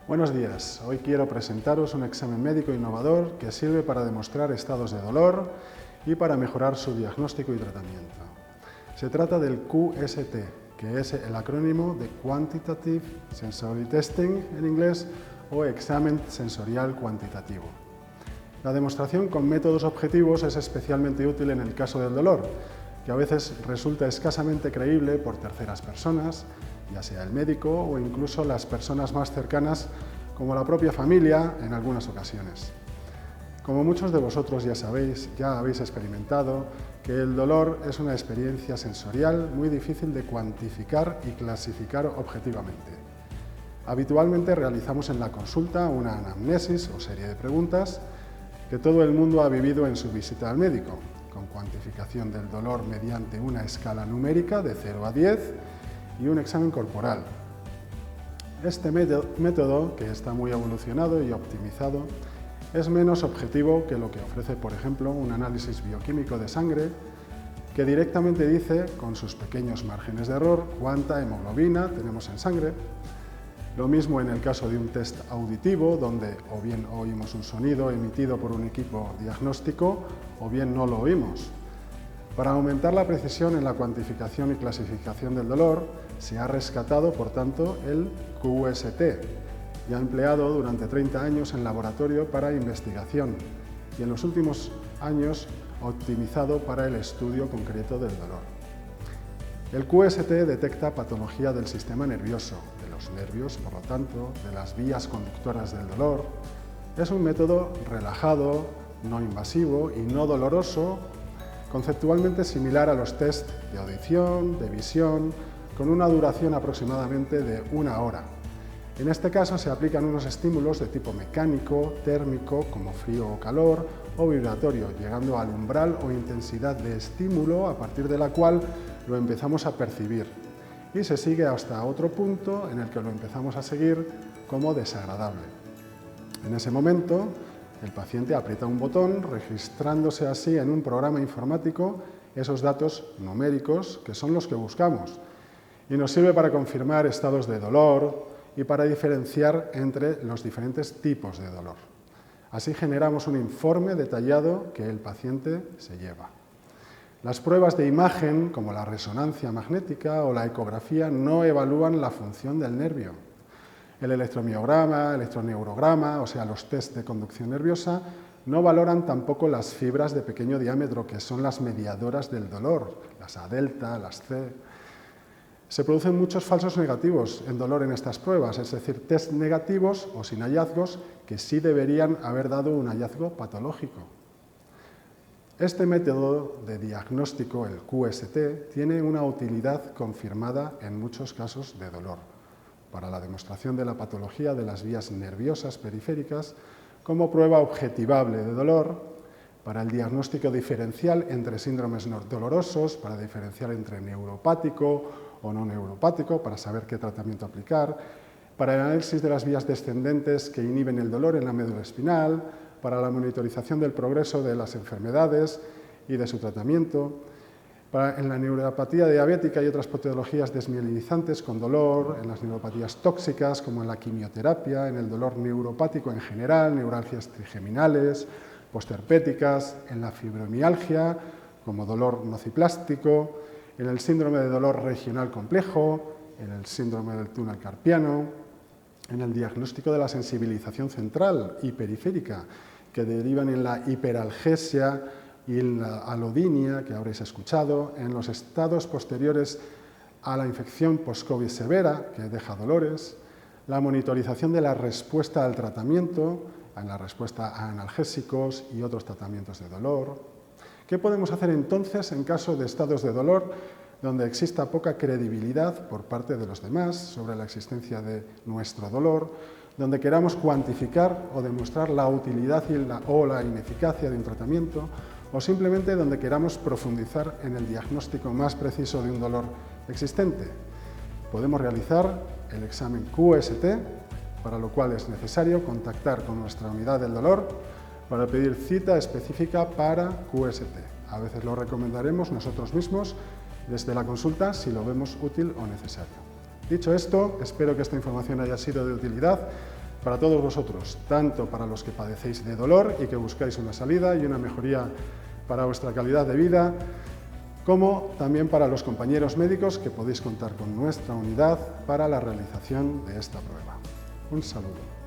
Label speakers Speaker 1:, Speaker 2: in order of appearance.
Speaker 1: Buenos días, hoy quiero presentaros un examen médico innovador que sirve para demostrar estados de dolor y para mejorar su diagnóstico y tratamiento. Se trata del QST, que es el acrónimo de Quantitative Sensory Testing en inglés o examen sensorial cuantitativo. La demostración con métodos objetivos es especialmente útil en el caso del dolor, que a veces resulta escasamente creíble por terceras personas, ya sea el médico o incluso las personas más cercanas, como la propia familia en algunas ocasiones. Como muchos de vosotros ya sabéis, ya habéis experimentado, que el dolor es una experiencia sensorial muy difícil de cuantificar y clasificar objetivamente. Habitualmente realizamos en la consulta una anamnesis o serie de preguntas que todo el mundo ha vivido en su visita al médico, con cuantificación del dolor mediante una escala numérica de 0 a 10 y un examen corporal. Este método, que está muy evolucionado y optimizado, es menos objetivo que lo que ofrece, por ejemplo, un análisis bioquímico de sangre, que directamente dice, con sus pequeños márgenes de error, cuánta hemoglobina tenemos en sangre. Lo mismo en el caso de un test auditivo, donde o bien oímos un sonido emitido por un equipo diagnóstico, o bien no lo oímos. Para aumentar la precisión en la cuantificación y clasificación del dolor, se ha rescatado, por tanto, el QST, ya empleado durante 30 años en laboratorio para investigación y en los últimos años optimizado para el estudio concreto del dolor. El QST detecta patología del sistema nervioso, de los nervios, por lo tanto, de las vías conductoras del dolor. Es un método relajado, no invasivo y no doloroso, conceptualmente similar a los test de audición, de visión, con una duración aproximadamente de 1 hora. En este caso se aplican unos estímulos de tipo mecánico, térmico, como frío o calor, o vibratorio, llegando al umbral o intensidad de estímulo a partir de la cual lo empezamos a percibir, y se sigue hasta otro punto en el que lo empezamos a seguir como desagradable. En ese momento, el paciente aprieta un botón, registrándose así en un programa informático esos datos numéricos que son los que buscamos, y nos sirve para confirmar estados de dolor y para diferenciar entre los diferentes tipos de dolor. Así generamos un informe detallado que el paciente se lleva. Las pruebas de imagen, como la resonancia magnética o la ecografía, no evalúan la función del nervio. El electromiograma, electroneurograma, o sea, los test de conducción nerviosa, no valoran tampoco las fibras de pequeño diámetro, que son las mediadoras del dolor, las A delta, las C. Se producen muchos falsos negativos en dolor en estas pruebas, es decir, test negativos o sin hallazgos que sí deberían haber dado un hallazgo patológico. Este método de diagnóstico, el QST, tiene una utilidad confirmada en muchos casos de dolor, para la demostración de la patología de las vías nerviosas periféricas como prueba objetivable de dolor, para el diagnóstico diferencial entre síndromes dolorosos, para diferenciar entre neuropático o no neuropático, para saber qué tratamiento aplicar, para el análisis de las vías descendentes que inhiben el dolor en la médula espinal, para la monitorización del progreso de las enfermedades y de su tratamiento, en la neuropatía diabética y otras patologías desmielinizantes con dolor, en las neuropatías tóxicas como en la quimioterapia, en el dolor neuropático en general, neuralgias trigeminales, postherpéticas, en la fibromialgia como dolor nociplástico, en el síndrome de dolor regional complejo, en el síndrome del túnel carpiano, en el diagnóstico de la sensibilización central y periférica, que derivan en la hiperalgesia y en la alodinia, que habréis escuchado, en los estados posteriores a la infección post-COVID severa, que deja dolores, la monitorización de la respuesta al tratamiento, en la respuesta a analgésicos y otros tratamientos de dolor. ¿Qué podemos hacer entonces en caso de estados de dolor donde exista poca credibilidad por parte de los demás sobre la existencia de nuestro dolor, donde queramos cuantificar o demostrar la utilidad o la ineficacia de un tratamiento, o simplemente donde queramos profundizar en el diagnóstico más preciso de un dolor existente? Podemos realizar el examen QST, para lo cual es necesario contactar con nuestra unidad del dolor para pedir cita específica para QST. A veces lo recomendaremos nosotros mismos desde la consulta si lo vemos útil o necesario. Dicho esto, espero que esta información haya sido de utilidad para todos vosotros, tanto para los que padecéis de dolor y que buscáis una salida y una mejoría para vuestra calidad de vida, como también para los compañeros médicos que podéis contar con nuestra unidad para la realización de esta prueba. Un saludo.